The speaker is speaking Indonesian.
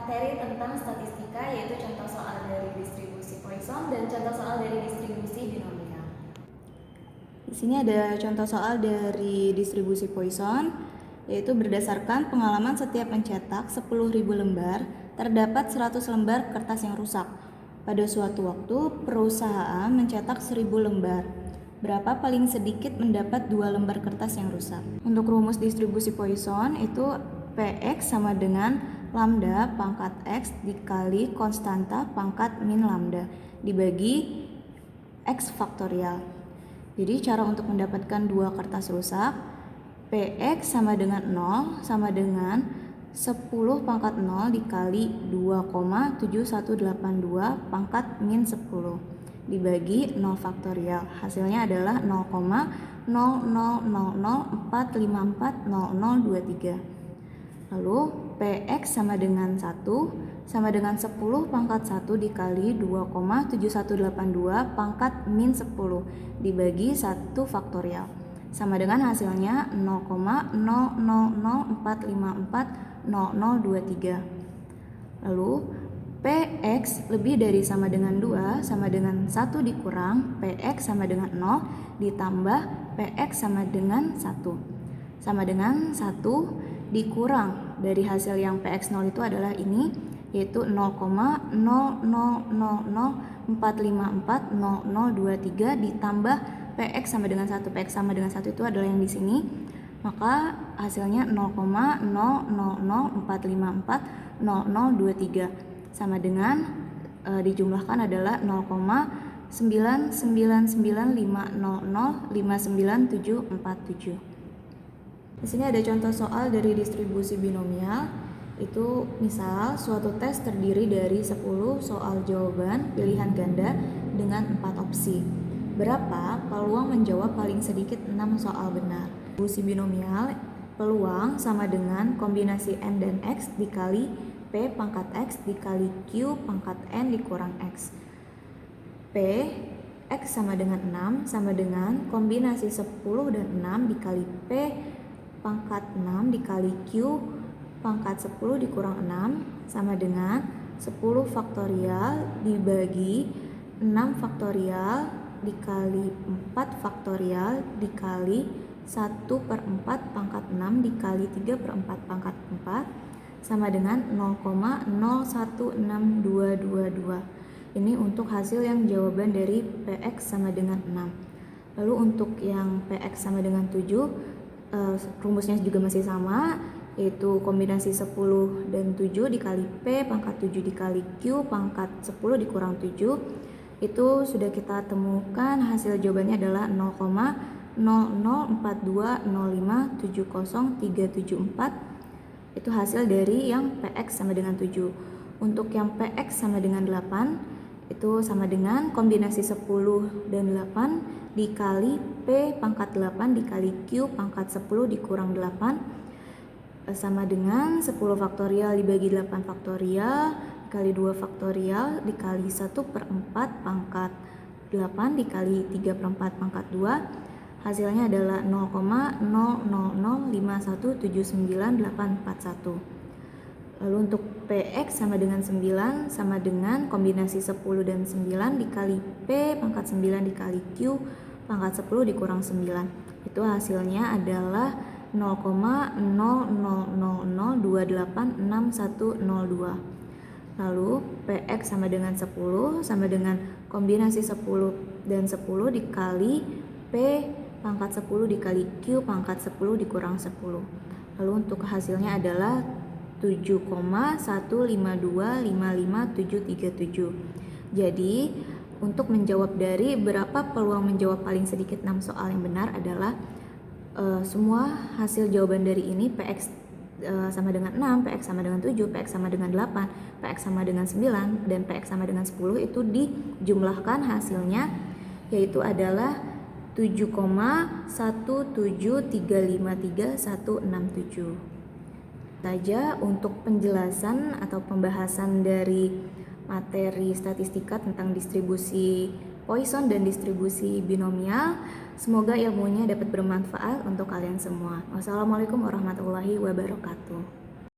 materi tentang statistika, yaitu contoh soal dari distribusi Poisson dan contoh soal dari distribusi binomial. Di sini ada contoh soal dari distribusi Poisson, yaitu berdasarkan pengalaman setiap pencetak 10.000 lembar, terdapat 100 lembar kertas yang rusak. Pada suatu waktu, perusahaan mencetak 1000 lembar. Berapa paling sedikit mendapat 2 lembar kertas yang rusak? Untuk rumus distribusi Poisson itu Px sama dengan lambda pangkat X dikali konstanta pangkat min lambda dibagi X faktorial. Jadi cara untuk mendapatkan 2 kertas rusak, Px sama dengan 0 sama dengan 10 pangkat 0 dikali 2,7182 pangkat min 10 dibagi 0 faktorial. Hasilnya adalah 0,00004540023. Lalu Px sama dengan 1 sama dengan 10 pangkat 1 dikali 2,7182 pangkat min 10 dibagi 1 faktorial. Sama dengan hasilnya 0,004540023. Lalu Px lebih dari sama dengan 2 sama dengan 1 dikurang Px sama dengan 0 ditambah Px sama dengan 1 sama dengan 1 dikurang dari hasil yang Px 0 itu adalah ini, yaitu 0,00004540023 ditambah Px sama dengan 1. Px sama dengan 1 itu adalah yang di sini. Maka hasilnya 0,004540023 sama dengan dijumlahkan adalah 0,99950059747. Di sini ada contoh soal dari distribusi binomial. Itu misal suatu tes terdiri dari 10 soal jawaban pilihan ganda dengan 4 opsi. Berapa peluang menjawab paling sedikit 6 soal benar? Distribusi binomial, peluang sama dengan kombinasi n dan x dikali p pangkat x dikali q pangkat n dikurang x. P x sama dengan 6 sama dengan kombinasi 10 dan 6 dikali p pangkat 6 dikali q pangkat 10 dikurang 6 sama dengan 10 faktorial dibagi 6 faktorial dikali 4 faktorial dikali 1/4 pangkat 6 dikali 3/4 pangkat 4 sama dengan 0,016222. Ini untuk hasil yang jawaban dari Px sama dengan 6. Lalu untuk yang Px sama dengan 7, rumusnya juga masih sama, yaitu kombinasi 10 dan 7 dikali P pangkat 7 dikali Q pangkat 10 dikurang 7. Itu sudah kita temukan hasil jawabannya adalah 0,04205703774. Itu hasil dari yang Px sama dengan 7. Untuk yang Px sama dengan 8, itu sama dengan kombinasi 10 dan 8 dikali P pangkat 8 dikali Q pangkat 10 dikurang 8 sama dengan 10 faktorial dibagi 8 faktorial dikali 2 faktorial dikali 1/4 pangkat 8 dikali 3/4 pangkat 2. Hasilnya adalah 0,00051798841. Lalu untuk Px sama dengan 9 sama dengan kombinasi 10 dan 9 dikali P pangkat 9 dikali Q pangkat 10 dikurang 9. Itu hasilnya adalah 0,000286102. Lalu Px sama dengan 10 sama dengan kombinasi 10 dan 10 dikali P pangkat 10 dikali Q pangkat 10 dikurang 10. Lalu untuk hasilnya adalah 7,152555737. Jadi untuk menjawab dari berapa peluang menjawab paling sedikit 6 soal yang benar adalah semua hasil jawaban dari ini Px sama dengan 6, Px sama dengan 7, Px sama dengan 8, Px sama dengan 9, dan Px sama dengan 10 itu dijumlahkan hasilnya yaitu adalah 7,17353,167. Saja untuk penjelasan atau pembahasan dari materi statistika tentang distribusi Poisson dan distribusi binomial. Semoga ilmunya dapat bermanfaat untuk kalian semua. Wassalamualaikum warahmatullahi wabarakatuh.